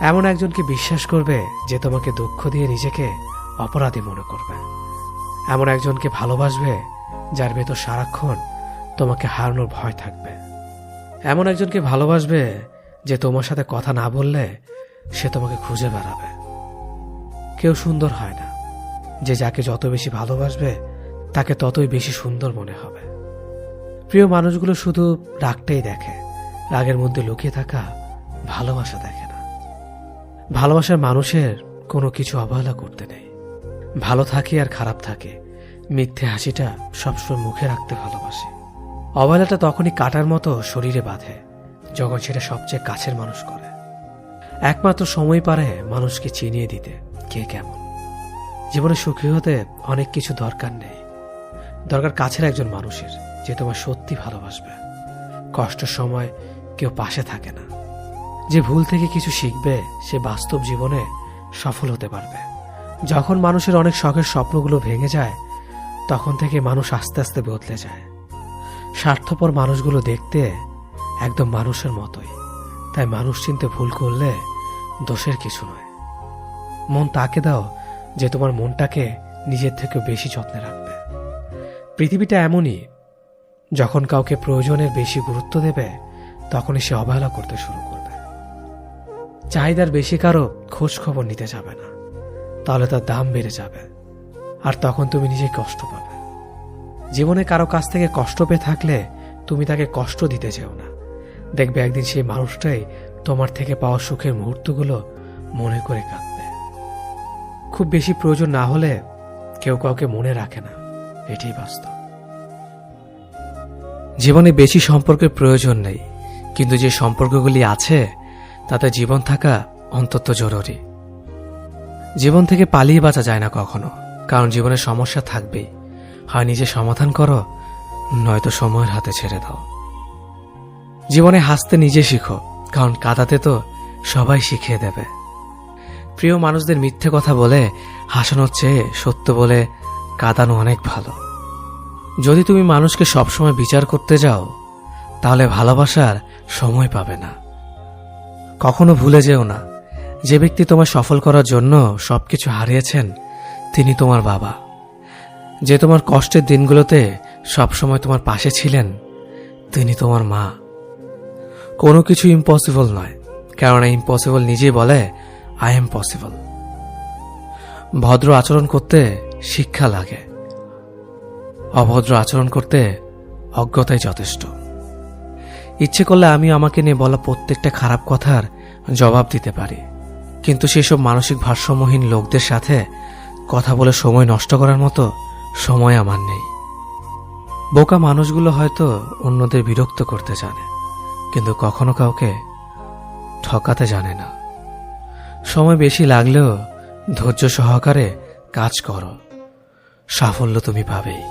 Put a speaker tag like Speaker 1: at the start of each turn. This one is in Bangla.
Speaker 1: এমন একজনকে বিশ্বাস করবে যে তোমাকে দুঃখ দিয়ে নিজেকে অপরাধী মনে করবে। এমন একজনকে ভালোবাসবে যার ভেতর সারাক্ষণ তোমাকে হারানোর ভয় থাকবে। এমন একজনকে ভালোবাসবে যে তোমার সাথে কথা না বললে সে তোমাকে খুঁজে বেড়াবে। কেউ সুন্দর হয় না, যে যাকে যত বেশি ভালোবাসবে তাকে ততই বেশি সুন্দর মনে হবে। প্রিয় মানুষগুলো শুধু রাগটাই দেখে, রাগের মধ্যে লুকিয়ে থাকা ভালোবাসা দেখে না। ভালোবাসার মানুষের কোনো কিছু অবহেলা করতে নেই। ভালো থাকে আর খারাপ থাকে, মিথ্যে হাসিটা সবসময় মুখে রাখতে ভালোবাসে। অবহেলাটা তখনই কাটার মতো শরীরে বাঁধে যখন সেটা সবচেয়ে কাছের মানুষ করে। একমাত্র সময় পারে মানুষকে চিনিয়ে দিতে কে কেমন। জীবনে সুখী হতে অনেক কিছু দরকার নেই, দরকার কাছের একজন মানুষের যে তোমার সত্যি ভালোবাসবে। কষ্টের সময় কেউ পাশে থাকে না। যে ভুল থেকে কিছু শিখবে সে বাস্তব জীবনে সফল হতে পারবে। যখন মানুষের অনেক শখের স্বপ্নগুলো ভেঙে যায় তখন থেকে মানুষ আস্তে আস্তে বদলে যায়। স্বার্থপর মানুষগুলো দেখতে একদম মানুষের মতোই, তাই মানুষ চিনতে ভুল করলে দোষের কিছু নয়। মন তাকে দাও যে তোমার মনটাকে নিজের থেকে বেশি যত্নে রাখবে। পৃথিবীটা এমনই, যখন কাউকে প্রয়োজনের বেশি গুরুত্ব দেবে তখনই সে অবহেলা করতে শুরু করবে। চাহিদার বেশি কারো খোঁজ খবর নিতে যাবে না, তাহলে তার দাম বেড়ে যাবে আর তখন তুমি নিজেই কষ্ট পাবে। জীবনে কারো কাছ থেকে কষ্ট পেয়ে থাকলে তুমি তাকে কষ্ট দিতে যেও না। দেখবে একদিন সেই মানুষটাই তোমার থেকে পাওয়া সুখের মুহূর্তগুলো মনে করে কাঁদবে। খুব বেশি প্রয়োজন না হলে কেউ কাউকে মনে রাখে না, এটাই বাস্তব। জীবনে বেশি সম্পর্কের প্রয়োজন নেই, কিন্তু যে সম্পর্কগুলি আছে তাতে জীবন থাকা অন্তত জরুরি। জীবন থেকে পালিয়ে বাঁচা যায় না কখনো, কারণ জীবনে সমস্যা থাকবেই। হয় নিজে সমাধান করো, নয়তো সময়ের হাতে ছেড়ে দাও। জীবনে হাসতে নিজে শিখো, কারণ কাঁদাতে তো সবাই শিখিয়ে দেবে। প্রিয় মানুষদের মিথ্যে কথা বলে হাসানোর চেয়ে সত্য বলে কাঁদানো অনেক ভালো। যদি তুমি মানুষকে সবসময় বিচার করতে যাও তাহলে ভালোবাসার সময় পাবে না। কখনো ভুলে যেও না, যে ব্যক্তি তোমার সফল করার জন্য সবকিছু হারিয়েছেন তিনি তোমার বাবা। যে তোমার কষ্টের দিনগুলোতে সবসময় তোমার পাশে ছিলেন তিনি তোমার মা। কোনো কিছু ইম্পসিবল নয়, কেননা ইম্পসিবল নিজেই বলে আই এম পসিবল। ভদ্র আচরণ করতে শিক্ষা লাগে, অভদ্র আচরণ করতে অজ্ঞতাই যথেষ্ট। ইচ্ছে করলে আমি আমাকে নিয়ে বলা প্রত্যেকটা খারাপ কথার জবাব দিতে পারি, কিন্তু সেসব মানসিক ভারসাম্যহীন লোকদের সাথে কথা বলে সময় নষ্ট করার মতো সময় আমার নেই। বোকা মানুষগুলো হয়তো অন্যদের বিরক্ত করতে জানে, কিন্তু কখনো কাউকে ঠকাতে জানে না। সময় বেশি লাগলেও ধৈর্য সহকারে কাজ করো, সাফল্য তুমি পাবেই।